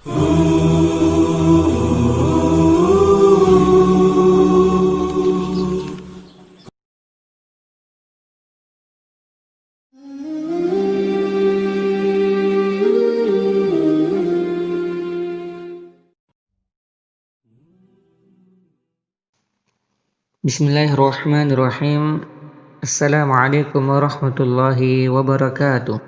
Bismillahirrahmanirrahim. Assalamualaikum warahmatullahi wabarakatuh.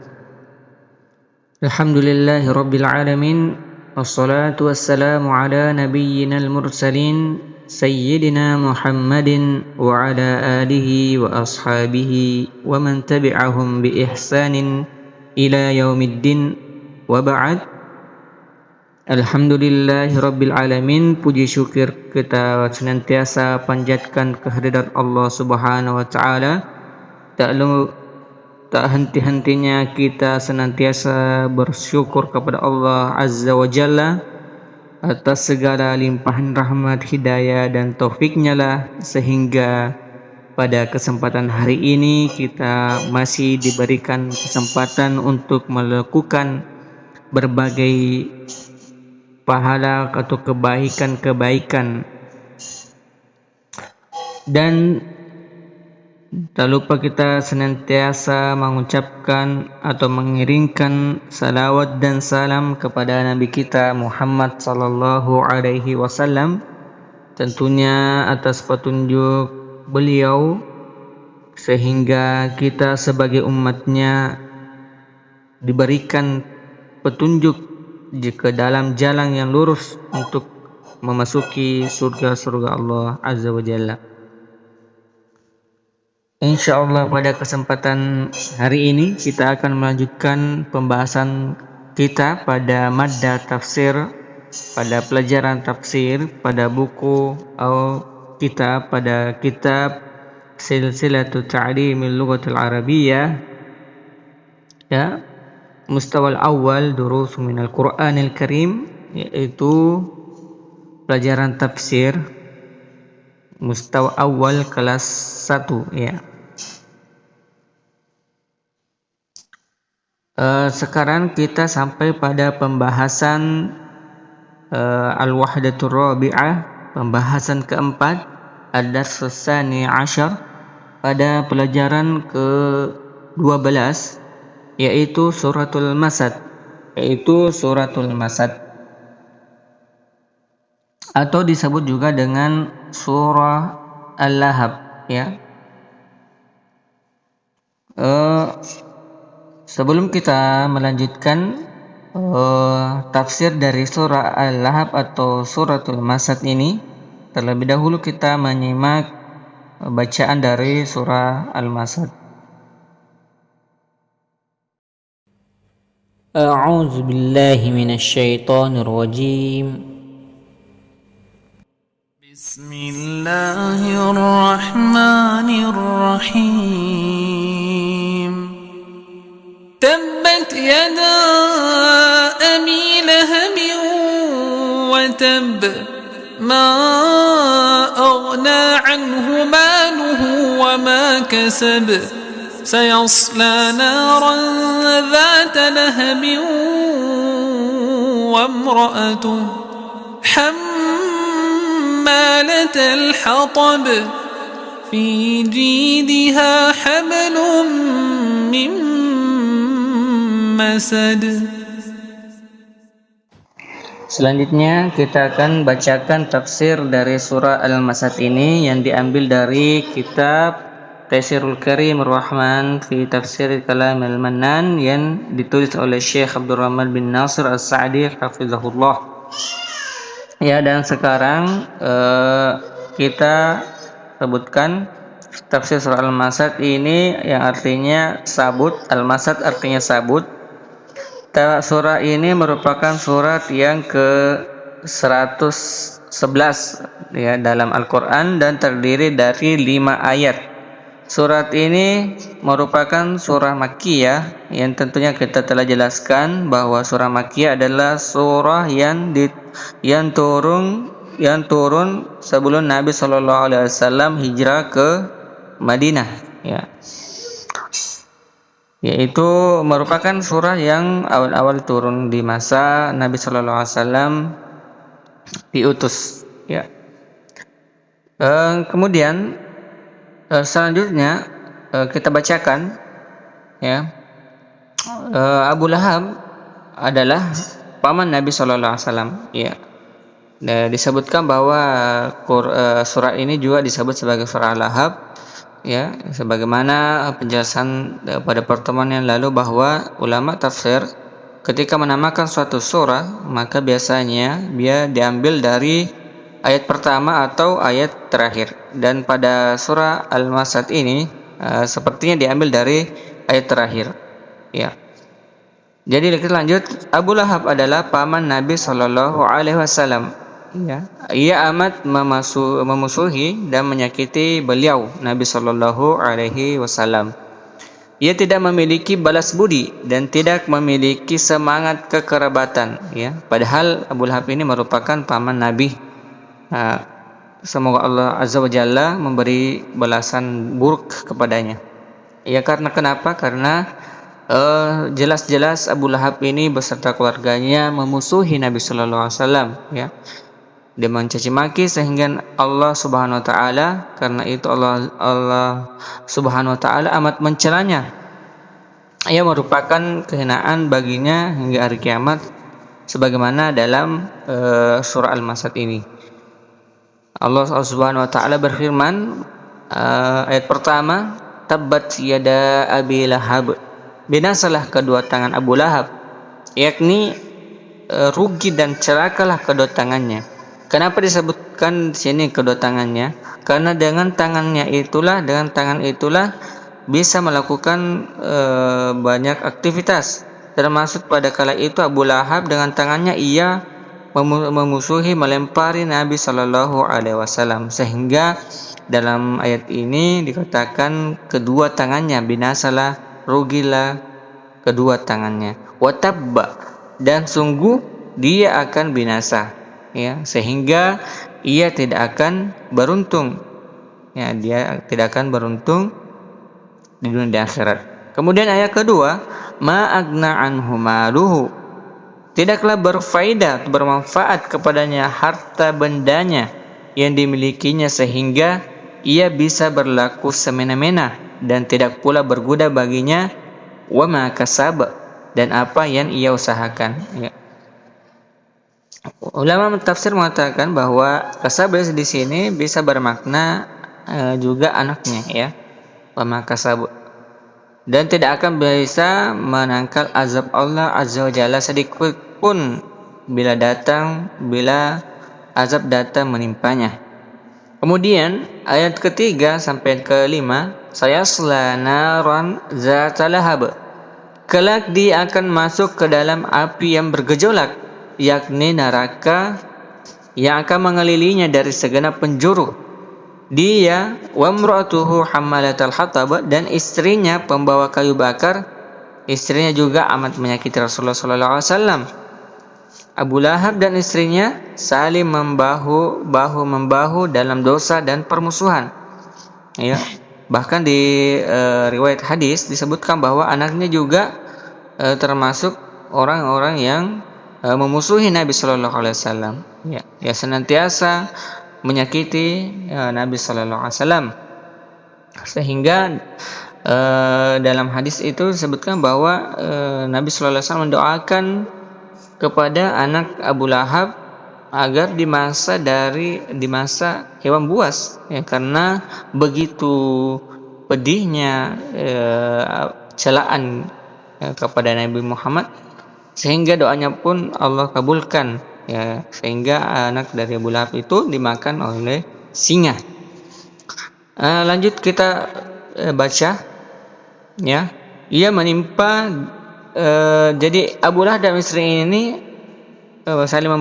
Alhamdulillahi rabbil alamin. Wassalatu wassalamu ala nabiyyinal mursalin Sayyidina Muhammadin wa ala alihi wa ashabihi wa man tabi'ahum bi ihsanin ila yaumiddin wa ba'd. Alhamdulillahi rabbil alamin. Puji syukur kita senantiasa panjatkan kehadirat Allah Subhanahu wa taala. Tak henti-hentinya kita senantiasa bersyukur kepada Allah Azza wa Jalla atas segala limpahan rahmat, hidayah dan taufiknya lah, sehingga pada kesempatan hari ini kita masih diberikan kesempatan untuk melakukan berbagai pahala atau kebaikan-kebaikan. Dan tak lupa kita senantiasa mengucapkan atau mengiringkan salawat dan salam kepada Nabi kita Muhammad sallallahu alaihi wasallam, tentunya atas petunjuk beliau, sehingga kita sebagai umatnya diberikan petunjuk jika dalam jalan yang lurus untuk memasuki surga-surga Allah Azza wa Jalla. InsyaAllah pada kesempatan hari ini kita akan melanjutkan pembahasan kita pada madda tafsir, pada pelajaran tafsir, pada buku atau kita pada kitab Silsilatul Ta'limil Lughatil Arabiyyah, ya, Mustawal awal durus minal Qur'anil Karim, yaitu pelajaran tafsir mustawa awal kelas 1, ya. Sekarang kita sampai pada pembahasan Al-Wahdatur Rabi'ah, pembahasan keempat, Ad-Darsus Tsani Asyar, pada pelajaran ke-12, yaitu suratul Masad, atau disebut juga dengan surah Al-Lahab, ya. Sebelum kita melanjutkan tafsir dari surah Al-Lahab atau suratul Masad ini, terlebih dahulu kita menyimak bacaan dari surah Al-Masad. A'udzu billahi minasy syaithanir rajim. Bismillahirrahmanirrahim. Tabbat yada abi lahabin wa tab, ma aghna anhu maluhu wa ma kasab, سيصلى نارا ذات لهب وامرأته حمالة الحطب في جيدها حبل من مسد. Selanjutnya kita akan bacakan tafsir dari surah Al-Masad ini yang diambil dari kitab Taisirul Karim Ar-Rahman fi Tafsir Kalam Al-Mannan yang ditulis oleh Syekh Abdurrahman bin Nasir As-Sa'di hafizahullah. Ya, dan sekarang kita sebutkan tafsir surah Al-Masad ini yang artinya sabut. Al-Masad artinya sabut. Surah ini merupakan surat yang ke-111 ya dalam Al-Quran dan terdiri dari 5 ayat. Surat ini merupakan surah Makkiyah yang tentunya kita telah jelaskan bahwa surah Makkiyah adalah surah yang turun sebelum Nabi SAW hijrah ke Madinah, ya. yaitu merupakan surah yang awal-awal turun di masa Nabi Shallallahu Alaihi Wasallam diutus. Ya. Kemudian selanjutnya kita bacakan, ya. Abu Lahab adalah paman Nabi Shallallahu Alaihi Wasallam. Ya. Disebutkan bahwa surat ini juga disebut sebagai surah Al-Lahab, ya, sebagaimana penjelasan pada pertemuan yang lalu bahwa ulama tafsir ketika menamakan suatu surah maka biasanya dia diambil dari ayat pertama atau ayat terakhir, dan pada surah Al-Masad ini sepertinya diambil dari ayat terakhir, ya. Jadi kita lanjut. Abu Lahab adalah paman Nabi Shallallahu Alaihi Wasallam. Ya, ia amat memusuhi dan menyakiti beliau Nabi Shallallahu Alaihi Wasallam. Ia tidak memiliki balas budi dan tidak memiliki semangat kekerabatan. Ya, padahal Abu Lahab ini merupakan paman Nabi. Semoga Allah Azza wa Jalla memberi balasan buruk kepadanya. Ya, karena kenapa? Karena jelas-jelas Abu Lahab ini beserta keluarganya memusuhi Nabi Shallallahu Alaihi Wasallam. Ya. Dia mencaci maki sehingga Allah Subhanahu wa taala, karena itu Allah Subhanahu wa taala amat mencelanya. Ia merupakan kehinaan baginya hingga hari kiamat, sebagaimana dalam surah Al-Masad ini. Allah Subhanahu wa taala berfirman, ayat pertama, tabbat yada abi lahab, binasalah kedua tangan Abu Lahab, yakni rugi dan celakalah kedua tangannya. Kenapa disebutkan di sini kedua tangannya? Karena dengan tangan itulah bisa melakukan banyak aktivitas. Termasuk pada kala itu Abu Lahab dengan tangannya ia memusuhi, melempari Nabi Shallallahu Alaihi Wasallam, sehingga dalam ayat ini dikatakan kedua tangannya binasalah, rugilah kedua tangannya. Watabba, dan sungguh dia akan binasa. Ya, sehingga ia tidak akan beruntung. Ya, dia tidak akan beruntung di dunia dan akhirat. Kemudian ayat kedua, ma agna anhu maluhu, tidaklah berfaedah, bermanfaat kepadanya harta bendanya yang dimilikinya sehingga ia bisa berlaku semena-mena, dan tidak pula berguna baginya wa ma kasab, dan apa yang ia usahakan. Ya. Ulama tafsir mengatakan bahwa kasab di sini bisa bermakna juga anaknya, ya, wa kasab, dan tidak akan bisa menangkal azab Allah Azza wa Jalla sedikit pun bila azab datang menimpanya. Kemudian ayat ketiga sampai kelima, sayasla naran zata lahab, kelak dia akan masuk ke dalam api yang bergejolak, yakni neraka yang akan mengelilinginya dari segenap penjuru. Dia wa imra'atuhu hammalatal hatab, dan istrinya pembawa kayu bakar. Istrinya juga amat menyakiti Rasulullah sallallahu alaihi wasallam. Abu Lahab dan istrinya saling bahu membahu dalam dosa dan permusuhan. Ya. Bahkan di riwayat hadis disebutkan bahwa anaknya juga termasuk orang-orang yang memusuhi Nabi Shallallahu Alaihi Wasallam, ya senantiasa menyakiti Nabi Shallallahu Alaihi Wasallam, sehingga dalam hadis itu disebutkan bahwa Nabi Shallallahu Alaihi Wasallam mendoakan kepada anak Abu Lahab agar di masa hewan buas, ya, karena begitu pedihnya celaan kepada Nabi Muhammad, sehingga doanya pun Allah kabulkan, ya, sehingga anak dari Abu Lahab itu dimakan oleh singa. Lanjut kita baca, ya. Ia menimpa jadi Abu Lahab dan istri ini saling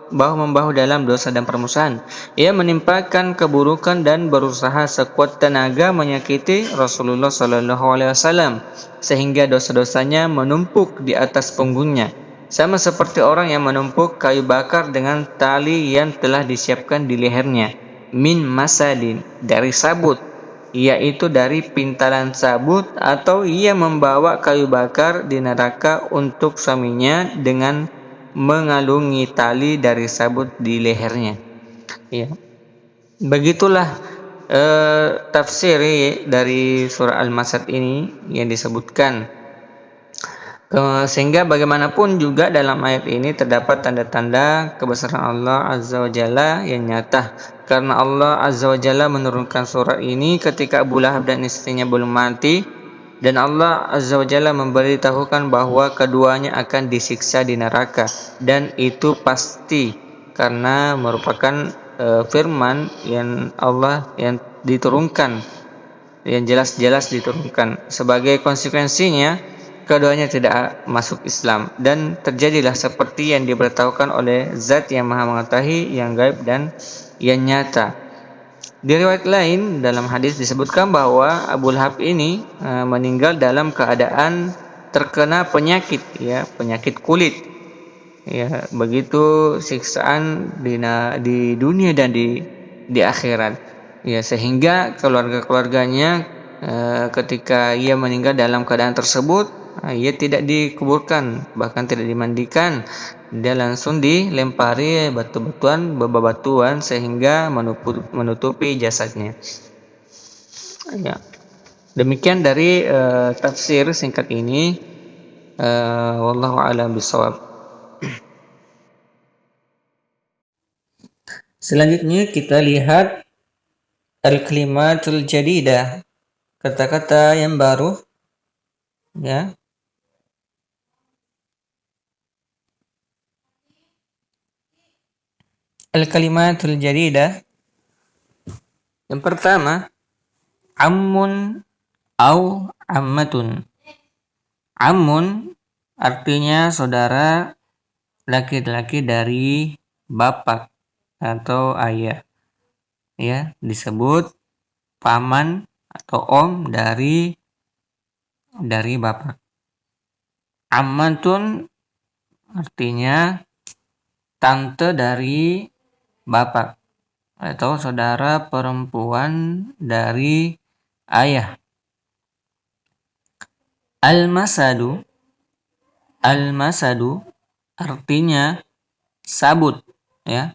membahu dalam dosa dan permusuhan. Ia menimpakan keburukan dan berusaha sekuat tenaga menyakiti Rasulullah Sallallahu Alaihi Wasallam, sehingga dosa-dosanya menumpuk di atas punggungnya, sama seperti orang yang menumpuk kayu bakar dengan tali yang telah disiapkan di lehernya, min masadin, dari sabut, yaitu dari pintalan sabut, atau ia membawa kayu bakar di neraka untuk suaminya dengan mengalungi tali dari sabut di lehernya. Ya. Begitulah tafsir dari surah Al-Masad ini yang disebutkan. Sehingga bagaimanapun juga dalam ayat ini terdapat tanda-tanda kebesaran Allah Azza wa Jalla yang nyata. Karena Allah Azza wa Jalla menurunkan surat ini ketika Abu Lahab dan istrinya belum mati, dan Allah Azza wa Jalla memberitahukan bahwa keduanya akan disiksa di neraka, dan itu pasti karena merupakan firman yang Allah yang diturunkan, yang jelas-jelas diturunkan. Sebagai konsekuensinya, keduanya tidak masuk Islam, dan terjadilah seperti yang diberitahukan oleh Zat yang Maha Mengetahui, yang gaib dan yang nyata. Di riwayat lain dalam hadis disebutkan bahwa Abu Lahab ini meninggal dalam keadaan terkena penyakit, ya, penyakit kulit. Ya, begitu siksaan di dunia dan di akhirat. Ya, sehingga keluarga-keluarganya ketika ia meninggal dalam keadaan tersebut, ia tidak dikuburkan, bahkan tidak dimandikan. Dia langsung dilempari bebatuan sehingga menutupi jasadnya. Ya. Demikian dari tafsir singkat ini. Wallahu a'lam bishawab. Selanjutnya kita lihat al-kalimatul jadidah, kata-kata yang baru, ya. Al-kalimatul jadidah. Yang pertama, ammun au ammatun. Ammun artinya saudara laki-laki dari bapak atau ayah. Ya, disebut paman atau om dari bapak. Ammatun artinya tante dari bapak atau saudara perempuan dari ayah. Al-masadu artinya sabut, ya.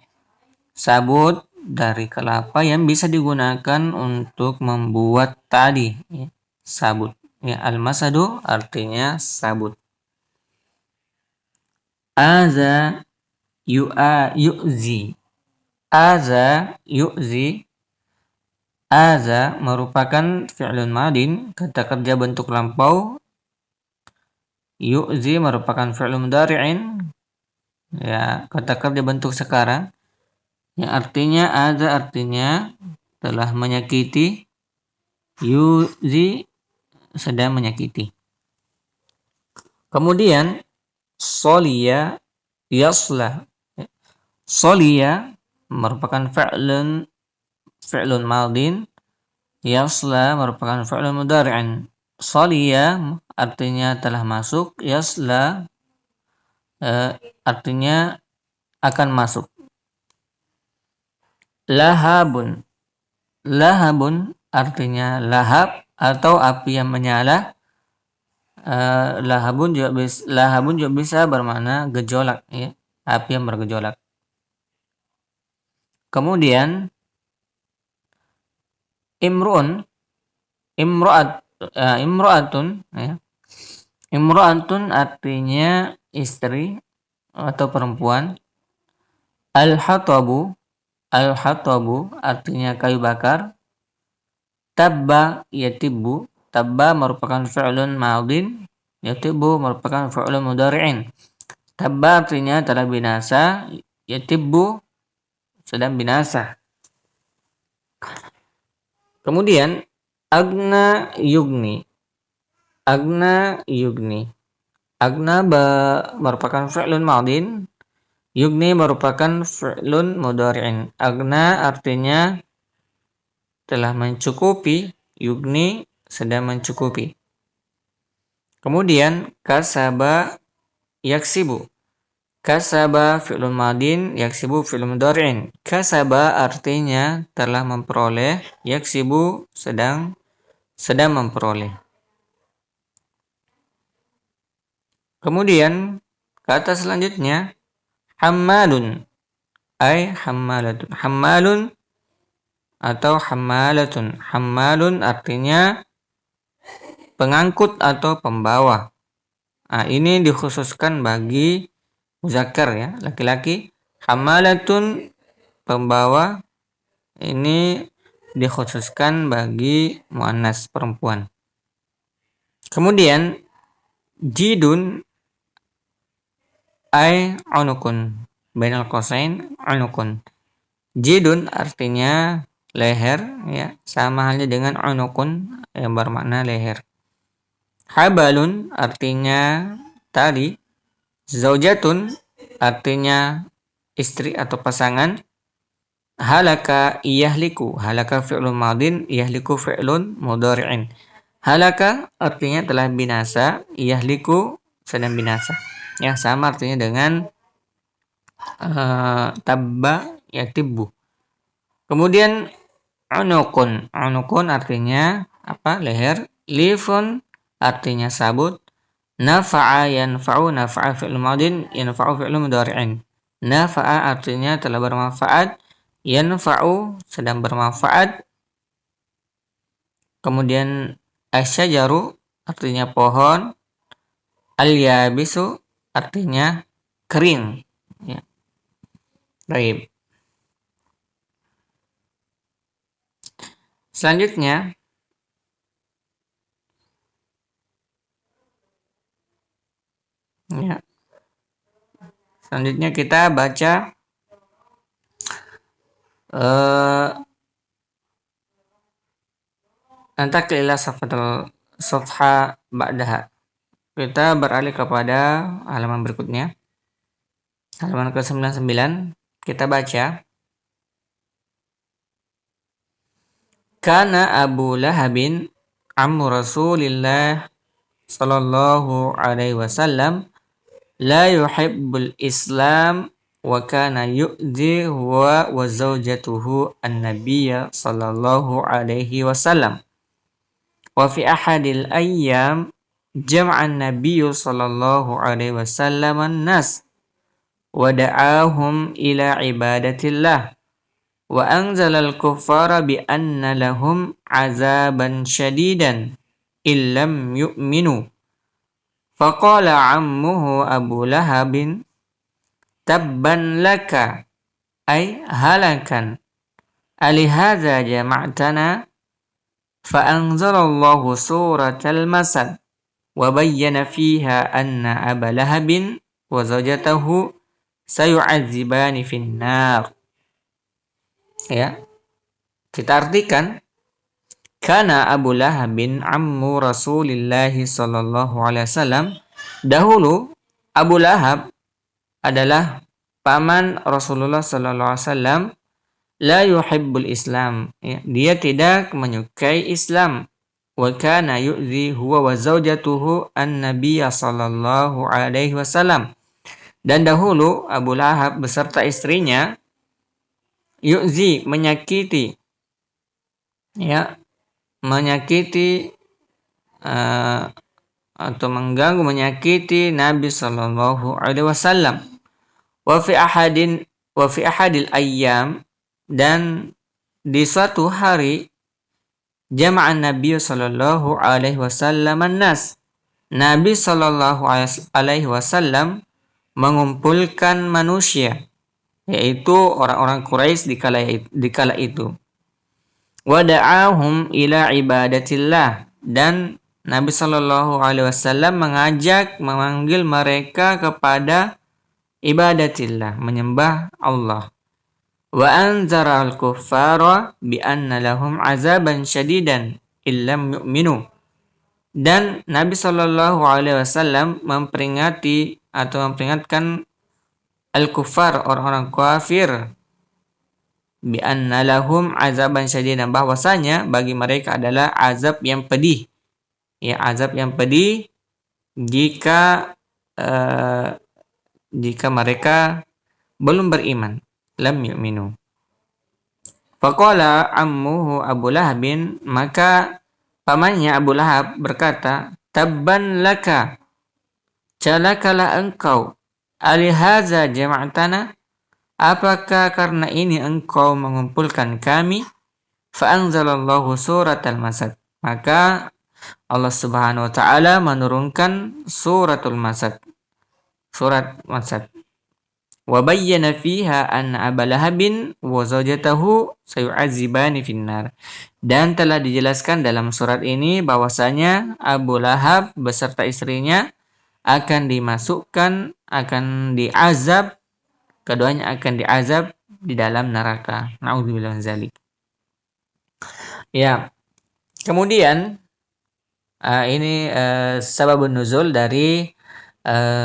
Sabut dari kelapa yang bisa digunakan untuk membuat tadi, ya. Sabut. Ya, al-masadu artinya sabut. Aza yu'zi. Aza yu'zi. Aza merupakan fi'lun madin, kata kerja bentuk lampau. Yu'zi merupakan fi'lun mudhari'in, ya, kata kerja bentuk sekarang. Yang artinya aza artinya telah menyakiti. Yu'zi sedang menyakiti. Kemudian soliya yasla. Soliya merupakan fi'lun madin. Yasla merupakan fi'lun mudhari'in. Soliya artinya telah masuk. Yasla artinya akan masuk. Lahabun. Lahabun artinya lahab atau api yang menyala. Lahabun juga bisa bermakna gejolak, ya, api yang bergejolak. Kemudian imru'atun, ya. Imru'atun artinya istri atau perempuan. Al-hatabu artinya kayu bakar. Tabba yatibbu. Tabba merupakan fi'lun madin. Yatibbu merupakan fi'lun mudhari'in. Tabba artinya telah binasa. Yatibbu sedang binasa. Kemudian agna yugni. Agna merupakan fi'lun madin. Yugni merupakan fi'lun mudhari'in. Agna artinya telah mencukupi. Yugni sedang mencukupi. Kemudian kasaba yaksibu. Kasaba fi'lun madin, yaksibu fi'lun mudhari'in. Kasaba artinya telah memperoleh, yaksibu sedang memperoleh. Kemudian kata selanjutnya hammalun ay hammalatun. Hammalun atau hammalatun. Hammalun artinya pengangkut atau pembawa. Nah, ini dikhususkan bagi muzakkar ya, laki-laki. Hammalatun pembawa, ini dikhususkan bagi muannas perempuan. Kemudian jidun ay unukun, bainal qausain unukun. Jidun artinya leher ya, sama halnya dengan unukun yang bermakna leher. Habalun artinya tali. Zaujatun artinya istri atau pasangan. Halaka yahliku, halaka fi'lun madin, yahliku fi'lun mudhari'in. Halaka artinya telah binasa, yahliku sedang binasa. Ya, sama artinya dengan tabba yatibbu. Kemudian unukun. Unukun artinya apa? Leher. Lifun artinya sabut. Nafa'a yanfa'u, nafa'a fi'l madin, yanfa'u fi'l mudhari'in. Nafa'a artinya telah bermanfaat, yanfa'u sedang bermanfaat. Kemudian asyajaru artinya pohon. Al-yabisu artinya kering ya. Baik. Selanjutnya ya. Selanjutnya kita baca antakil ila safha ba'daha. Kita beralih kepada halaman berikutnya. Halaman ke-99 kita baca. Kana Abu Lahabin ammu Rasulillah sallallahu alaihi wasallam la yuhibbul Islam wa kana yu'dhi huwa wa zawjatuhu an-nabiyya sallallahu alaihi wasallam. Wa fi ahadil ayyam jama'a an-nabiyyu sallallahu alaihi wasallam an-nas wa da'ahum ila ibadatillah wa anzalal kuffara bi anna lahum azaban syadidan illam yu'minu. Faqala ammuhu Abu Lahabin tabban laka ay halakan alihadza jama'tana fa anzalallahu suratal masad wa bayyana fiha anna Aba Lahabin wa zawjatahu sayu'adzibani finnar. Ya, kita artikan Kana Abu Lahabin ammu Rasulillahi sallallahu alaihi wasallam. Dahulu Abu Lahab adalah paman Rasulullah sallallahu alaihi wasallam. La yuhibbul Islam. Ya, dia tidak menyukai Islam. Wa kana yu'zi huwa wa zawjatuhu an-nabiyya sallallahu alaihi wasallam. Dan dahulu Abu Lahab beserta istrinya yu'zi menyakiti ya, menyakiti atau mengganggu, menyakiti Nabi sallallahu alaihi wasallam. Wa fi ahadil ayyam, dan di suatu hari jama'an Nabi sallallahu alaihi wasallam an-nas. Nabi sallallahu alaihi wasallam mengumpulkan manusia, yaitu orang-orang Quraisy di kala itu. Wada'ahum ila ibadatillah, dan Nabi sallallahu alaihi wasallam memanggil mereka kepada ibadatillah, menyembah Allah. Wa anzara al-kuffara bi anna lahum azaban syadidan illam yu'minu. Dan Nabi sallallahu alaihi wasallam memperingatkan al-kuffar, orang-orang kafir, bi anna lahum azaban syadidan, bahwasanya bagi mereka adalah azab yang pedih. Ya, azab yang pedih jika jika mereka belum beriman. Lam yu'minu. Faqala ammuhu Abu Lahabin, maka pamannya Abu Lahab berkata, tabban laka, celakalah engkau, alihaza jama'tana, apakah karena ini engkau mengumpulkan kami? Fa'anzalallahu surat al-Masad, maka Allah Subhanahu wa taala menurunkan suratul Masad, surat Masad. Wa bayyana fiha anna Abu Lahabin wa zawjatahu sayu'adzibani finnar. Dan telah dijelaskan dalam surat ini bahwasanya Abu Lahab beserta istrinya akan dimasukkan, akan diazab, keduanya akan diazab di dalam neraka. Nauzubillah min dzalik. Ya. Kemudian ini sababun nuzul dari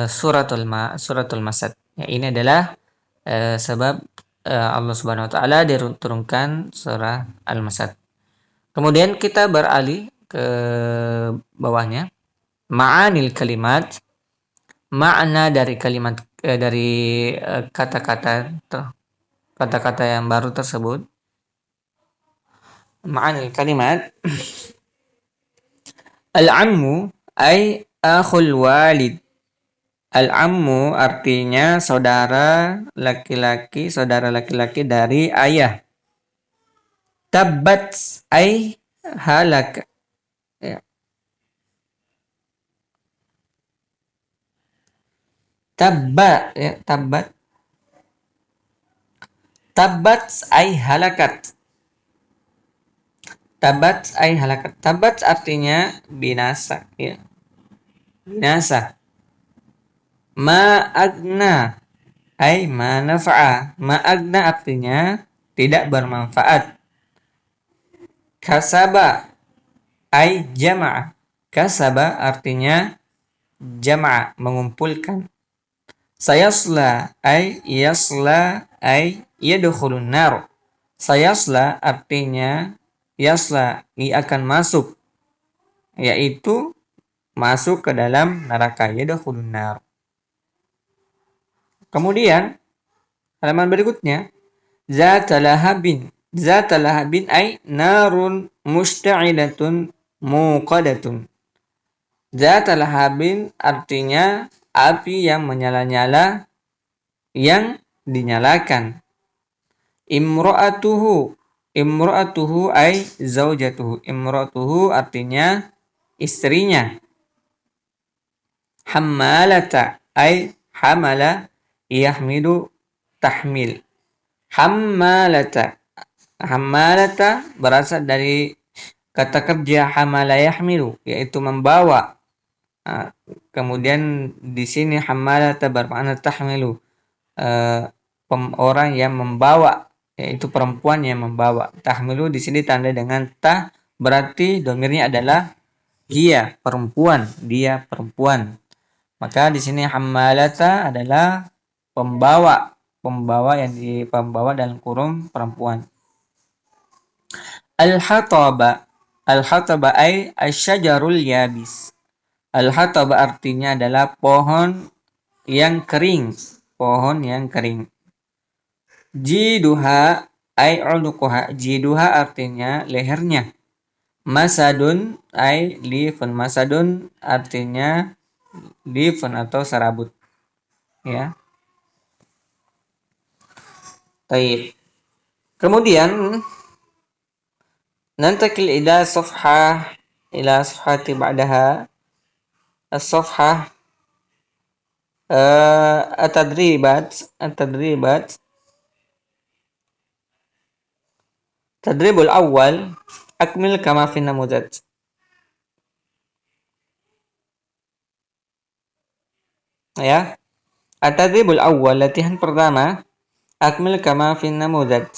suratul Masad. Ya, ini adalah sebab Allah Subhanahu wa taala diturunkan surah Al-Masad. Kemudian kita beralih ke bawahnya. Ma'anil kalimat, makna dari kalimat dari kata-kata yang baru tersebut. Ma'anil kalimat. Al-ammu ay akhul walid. Al-ammu artinya saudara laki-laki dari ayah. Tabbat ay halak. Ya. Tabbat, ya, tabbat. Tabbat ay halakat. Tabat ay halakat. Tabat artinya binasa, ya. Binasa. Ma'agna ay ma nafa'a. Ma'agna artinya tidak bermanfaat. Kasaba ay jama'a. Kasaba artinya jama'a, mengumpulkan. Sayasla ay yadkhulun nar. Sayasla artinya yasla, ia akan masuk, yaitu masuk ke dalam neraka, yadkhulun nar. Kemudian halaman berikutnya, zatalahabin ay narun musta'idatun muqadatun. Zatalahabin artinya api yang menyala-nyala, yang dinyalakan. Imra'atuhu ay zaujatuhu. Imra'atuhu artinya istrinya. Hammalata ay hamala yahmilu tahmil. Hammalata berasal dari kata kerja hamala yahmilu, yaitu membawa. Kemudian di sini hammalata bermakna tahmilu, orang yang membawa, yaitu perempuan yang membawa. Tahmilu di sini tanda dengan ta, berarti domirnya adalah dia perempuan. Maka di sini hammalata adalah pembawa dalam kurung perempuan. Al-hataba ay asyajarul yabis. Al-hataba artinya adalah pohon yang kering. Jiduha ay unuquha. Jiduha artinya lehernya. Masadun ay lifun. Masadun artinya lifun atau serabut. Ya. Baik. Kemudian nantakil ila safhati ba'daha. As-safhah at-tadribat. Tadribul awal, akmil kama fi namuzaj. Ya. At-tadribul awal, latihan pertama, akmil kama fi namuzaj.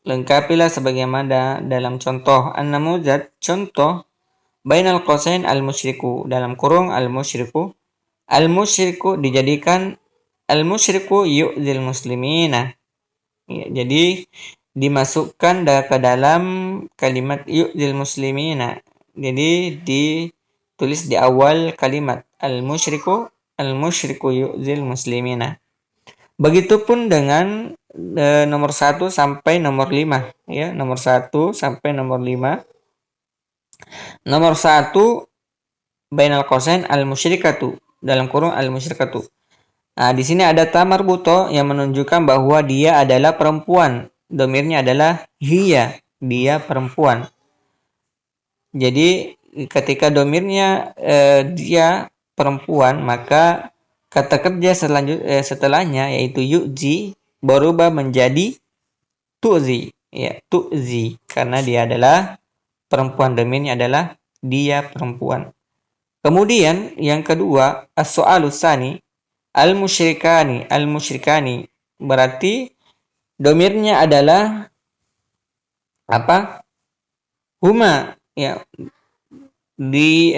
Lengkapilah sebagaimana dalam contoh. An-namuzaj, contoh. Bainal qausain al-musyriku, dalam kurung al-musyriku. Al-musyriku dijadikan al-musyriku yu'dzil muslimina. Ya, jadi dimasukkan ke dalam kalimat yu'dzil muslimina. Jadi ditulis di awal kalimat al-musyriku al-musyriku yu'zil muslimina. Begitupun dengan nomor 1 sampai nomor 5 ya, nomor 1 sampai nomor 5. Nomor 1 bainal qausain al-musyrikatu, dalam kurung al-musyrikatu. Nah, di sini ada ta marbuto yang menunjukkan bahwa dia adalah perempuan. Domirnya adalah hiya, dia perempuan. Jadi ketika domirnya dia perempuan, maka kata kerja setelahnya yaitu yu'zi berubah menjadi tu'zi, ya, tu'zi, karena dia adalah perempuan, domirnya adalah dia perempuan. Kemudian yang kedua, as-so'alus tsani al-musyrikani, berarti domirnya adalah apa? Huma, ya, di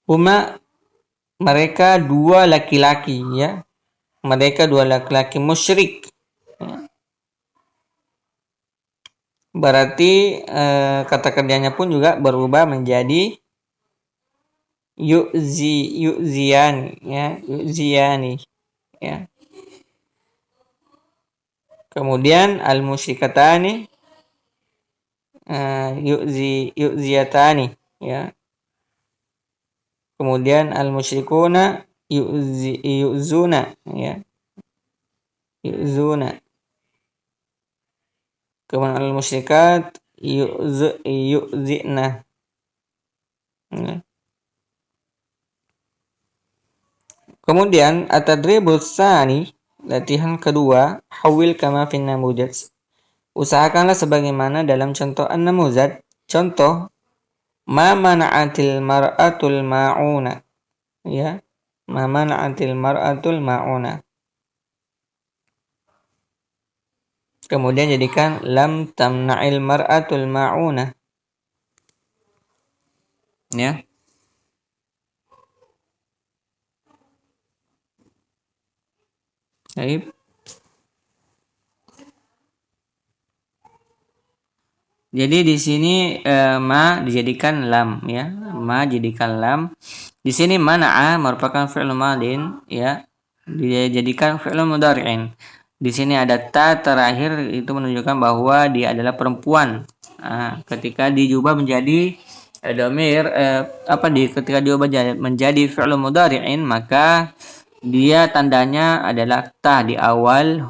huma, mereka dua laki-laki, ya, mereka dua laki-laki musyrik, ya. Berarti kata kerjanya pun juga berubah menjadi yu'ziyani, ya, yu'ziyani, ya. Kemudian al-musyrikatani yu'ziyatani, ya. Kemudian al-musyrikuna yu'zuna, ya, yu'zuna. Kemudian al-musyrikat yu'zina, ya. Kemudian at-tadribus tsani, latihan kedua, hawil kama fin namuzaj. Usahakanlah sebagaimana dalam contoh an-namuzaj. Contoh, ma mana'atil mar'atul ma'una, ya, ma mana'atil mar'atul ma'una. Kemudian jadikan lam tamna'il mar'atul ma'una, ya. Baik. Jadi di sini ma dijadikan lam, ya. Ma jadikan lam. Di sini mana'a merupakan fi'il madin, ya. Dijadikan fi'il mudhari'in. Di sini ada ta terakhir, itu menunjukkan bahwa dia adalah perempuan. Nah, ketika diubah menjadi domir ketika diubah menjadi fi'il mudhari'in, maka dia tandanya adalah ta di awal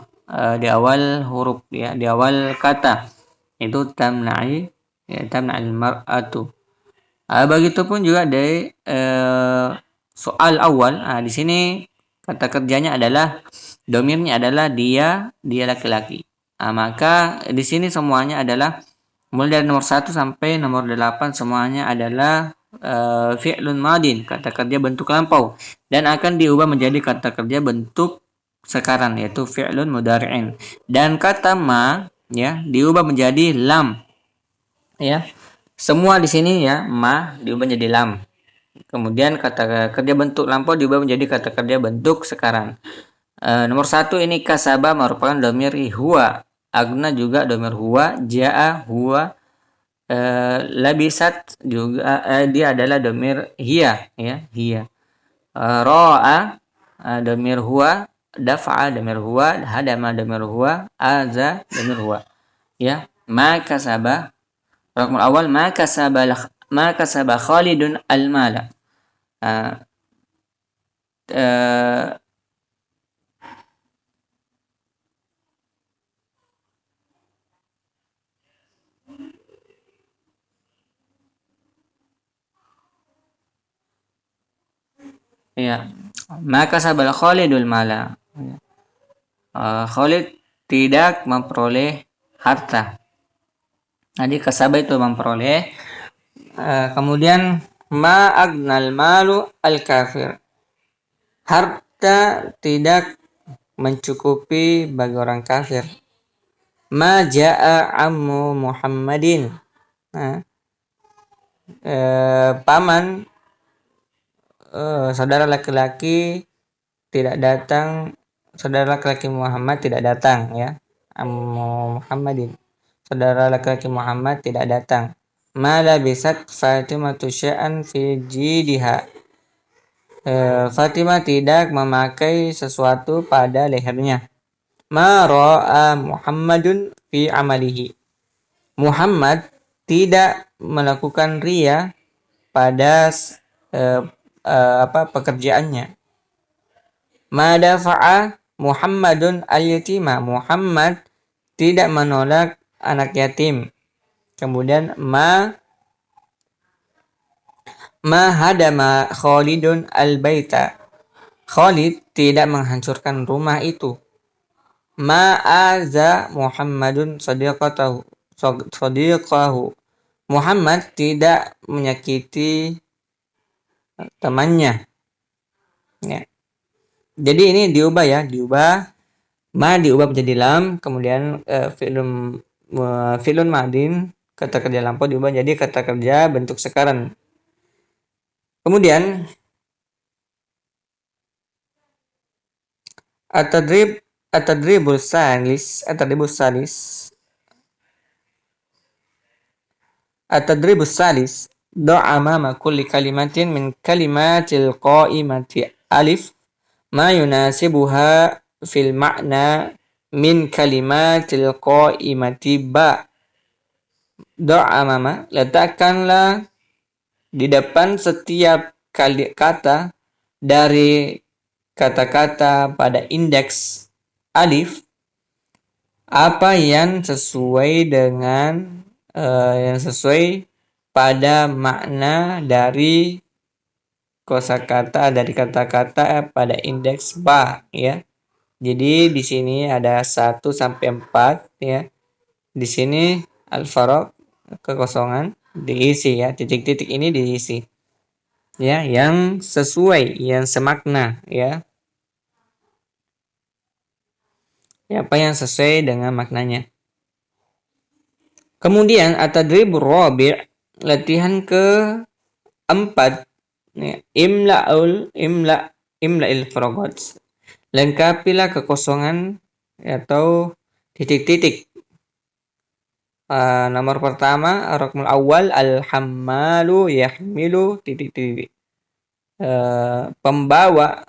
huruf, ya, di awal kata, itu tamna'i, ya, tamna'il mar'atu. Begitupun juga dari soal awal. Di sini kata kerjanya adalah domirnya adalah dia laki-laki. Maka di sini semuanya adalah mulai dari nomor 1 sampai nomor 8 semuanya adalah fi'lun madin, kata kerja bentuk lampau, dan akan diubah menjadi kata kerja bentuk sekarang, yaitu fi'lun mudhari'in. Dan kata ma, ya, diubah menjadi lam, ya. Semua di sini, ya, ma diubah menjadi lam. Kemudian kata kerja bentuk lampau diubah menjadi kata kerja bentuk sekarang. Nomor 1 ini kasaba merupakan domir huwa, agna juga domir huwa, ja'a huwa, labisat juga dia adalah domir hiya, ya, hiya. Ra'a domir huwa, daf'a domir huwa, hadama domir huwa, aza domir huwa, ya. Ma kasaba, raqam awal ma kasaba Khalidun al-mala. Ya, maka sabal Khalidul mala. Khalid tidak memperoleh harta. Jadi kasaba itu memperoleh. Kemudian ma agnal malu al kafir. Harta tidak mencukupi bagi orang kafir. Ma ja'a ammu Muhammadin. Paman saudara laki-laki tidak datang, saudara laki-laki Muhammad tidak datang, ya. Ammu Muhammadin, saudara laki-laki Muhammad tidak datang. Ma labisat Fatimatu sya'an fi jidiha. Fatimah tidak memakai sesuatu pada lehernya. Ma ra'a Muhammadun fi amalihi. Muhammad tidak melakukan riya pada pekerjaannya. Ma dafa'a Muhammadun al-yatima. Muhammad tidak menolak anak yatim. Kemudian ma hadama Khalidun al-baita. Khalid tidak menghancurkan rumah itu. Ma aza Muhammadun sadiqahu. Muhammad tidak menyakiti temannya. Ya. Jadi ini diubah ya, ma diubah menjadi lam, kemudian fi'lun madin, kata kerja lampau diubah jadi kata kerja bentuk sekarang. Kemudian at-tadribus salis do'a amama kulli kalimatin min kalimatil qa'imati alif ma yunasibuha fil ma'na min kalimatil qa'imati ba. Do'a amama, letakkanlah di depan setiap kata dari kata-kata pada indeks alif apa yang sesuai dengan pada makna dari kosakata dari kata-kata pada indeks ba ya. Jadi di sini ada 1 sampai 4 ya. Di sini al-faraq kekosongan diisi ya, titik-titik ini diisi. Ya, yang sesuai, yang semakna ya. Ya, apa yang sesuai dengan maknanya. Kemudian at-tadribur rabi', latihan ke-4 ya, imla'il faragat. Lengkapilah kekosongan atau titik-titik. Nomor pertama, raqmul awal al-hammalu yahmilu titik-titik. Membawa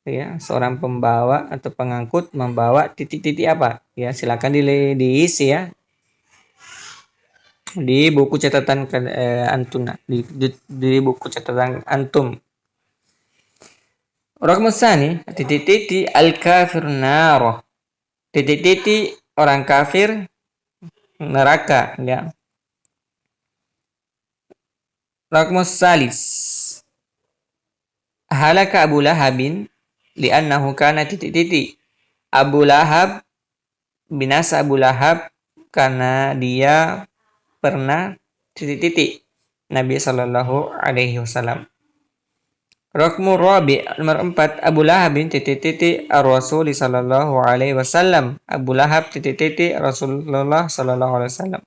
ya, seorang pembawa atau pengangkut membawa titik-titik apa? Ya, silakan diisi ya. Di buku catatan antum di buku catatan antum. Raqmus tsani titik-titik al-kafir nar. Titik-titik orang kafir neraka ya. Raqmus salis halaka Abu Lahabin li'annahu kana titik-titik. Abu Lahab, binasa Abu Lahab karena dia pernah titik-titik Nabi sallallahu alaihi wasallam. Raqmur rabi' nomor 4 Abu Lahab titik-titik Ar-Rasul sallallahu alaihi wasallam. Abu Lahab titik-titik Rasulullah sallallahu alaihi wasallam.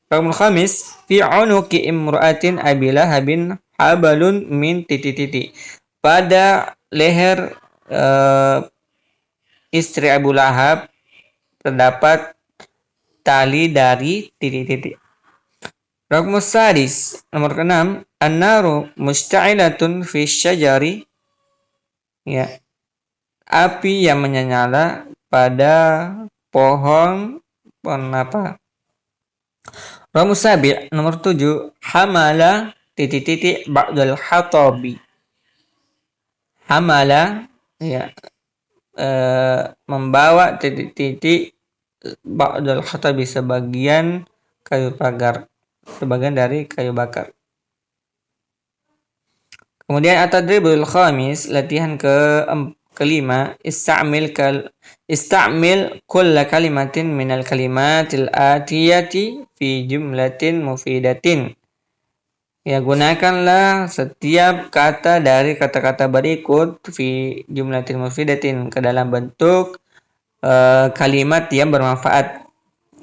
Raqmul khamis fi unuqi imra'atin Abi Lahabin habalun min titik-titik. Pada leher istri Abu Lahab terdapat tali dari titik-titik. Raqmus sadis nomor ke-6 an-naru musta'ilatun fi syajari ya, api yang menyala pada pohon apa. Raqmus sabi' nomor 7 hamala titik-titik ba'dal hatabi. Hamala ya, membawa titik-titik ba'dal hatabi, sebagian kayu pagar, sebagian dari kayu bakar. Kemudian at-tadribul khamis, latihan kelima, ista'mil kulla kalimatin minal kalimatil atiyati fi jumlatin mufidatin. Ya, gunakanlah setiap kata dari kata-kata berikut fi jumlatin mufidatin ke dalam bentuk kalimat yang bermanfaat.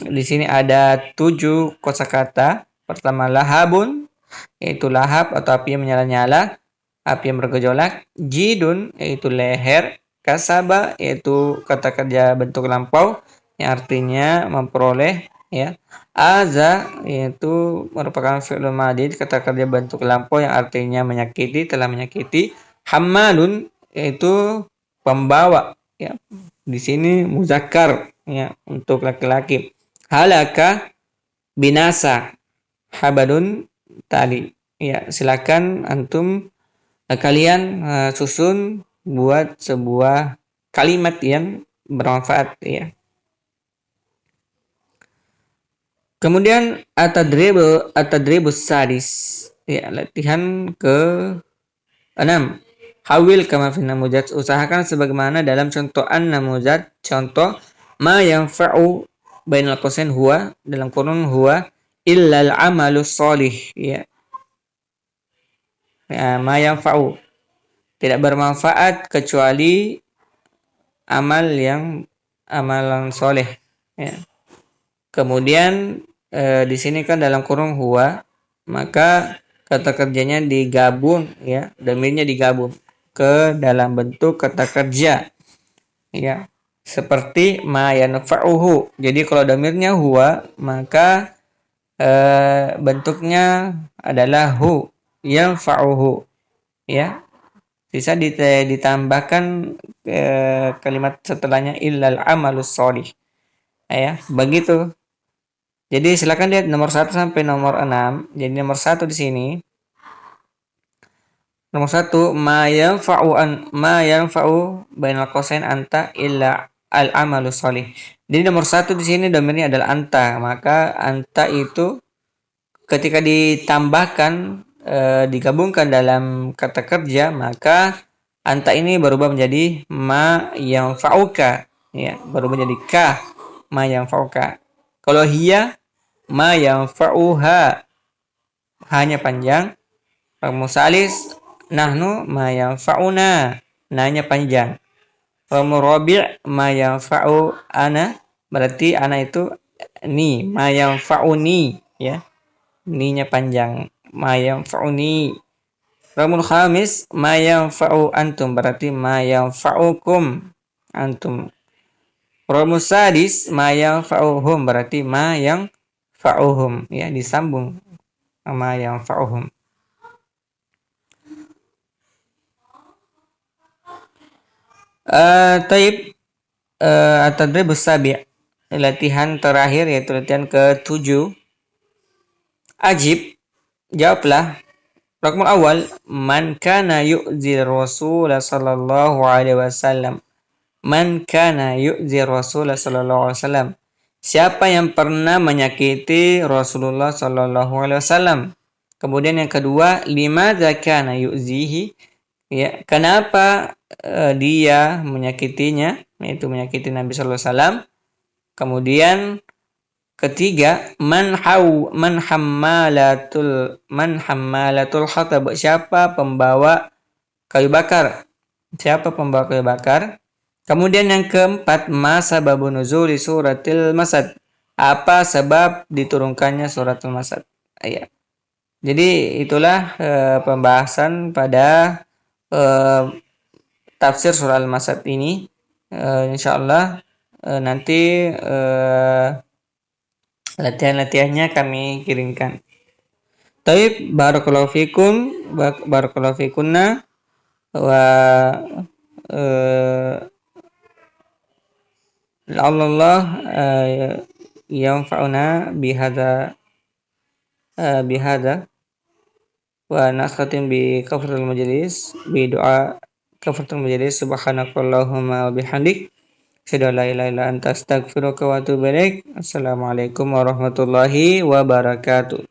Di sini ada 7 kosakata. Pertama lahabun, yaitu lahab atau api yang menyala-nyala, api yang bergejolak. Jidun, yaitu leher. Kasaba, yaitu kata kerja bentuk lampau yang artinya memperoleh ya. Aza yaitu merupakan fi'il madhi, kata kerja bentuk lampau yang artinya menyakiti, telah menyakiti. Hammalun yaitu pembawa, ya. Di sini muzakkar, ya, untuk laki-laki. Halaka binasa, habadun tali. Ya, silakan antum kalian susun buat sebuah kalimat yang bermanfaat, ya. Kemudian atadribus sadis, ya, latihan ke-6. Hawil kama fi namuzat, usahakan sebagaimana dalam contohan namuzat, contoh ma yanfa'u bainal qausain huwa, dalam kurung huwa illal amalus sholih, ya. Ya, ma yanfa'u, tidak bermanfaat kecuali amalan soleh, ya. Kemudian di sini kan dalam kurung huwa, maka kata kerjanya digabung, ya, dhamirnya digabung ke dalam bentuk kata kerja, ya, seperti ma yanfa'uhu. Jadi kalau dhamirnya huwa, maka bentuknya adalah hu yanfa'uhu, ya. Bisa ditambahkan kalimat setelahnya illal amalus sholih, ya, begitu. Jadi silakan lihat nomor 1 sampai nomor 6. Jadi nomor 1 di sini. Nomor 1, ma yanfa'u bainal qausain anta illa al amalu sholih. Jadi nomor 1 di sini dhamirnya adalah anta, maka anta itu ketika ditambahkan digabungkan dalam kata kerja, maka anta ini berubah menjadi ma yanfa'uka, ya, berubah menjadi ka, ma yanfa'uka. Kalau hiya ma yanfa'uha, hanya panjang. Musalis nahnu ma yanfa'una, nanya panjang. Rabi' ma yanfa'u ana, berarti ana itu ni, ma yanfa'uni, ya, ni-nya panjang, ma yanfa'uni. Ramul khamis ma yanfa'u antum, berarti ma yanfa'ukum antum. Ramus sadis ma yanfa'uhum, berarti ma yang fa'uhum, ya, disambung sama yang fa'uhum. Taib at-tadribus sabi', latihan terakhir yaitu latihan ke-7. Ajib, jawablah. Raqmul awal, man kana yu'zi Rasul sallallahu alaihi wasallam. Man kana yu'zi Rasul sallallahu alaihi wasallam. Siapa yang pernah menyakiti Rasulullah sallallahu alaihi wasallam? Kemudian yang kedua, limadza kana yu'zihi, ya, kenapa dia menyakitinya, yaitu menyakiti Nabi sallallahu alaihi wasallam. Kemudian ketiga, man hammalatul hatab, siapa pembawa kayu bakar? Siapa pembawa kayu bakar? Kemudian yang keempat, ma sababun nuzuli suratil masad, apa sebab diturunkannya suratul masad, ya. Jadi itulah pembahasan pada tafsir surah al-masad ini. Insyaallah nanti latihan-latihannya kami kirimkan. Taib, barakallahu fikum, barakallahu fikunna, wa Allah yanfa'una bihadza wa nakhatim bi kafaratul majlis bi doa kafaratul majlis. Subhanakallahumma wa bihamdik, asyhadu an la ilaha illa anta astaghfiruka wa atubu ilaik. Assalamualaikum warahmatullahi wabarakatuh.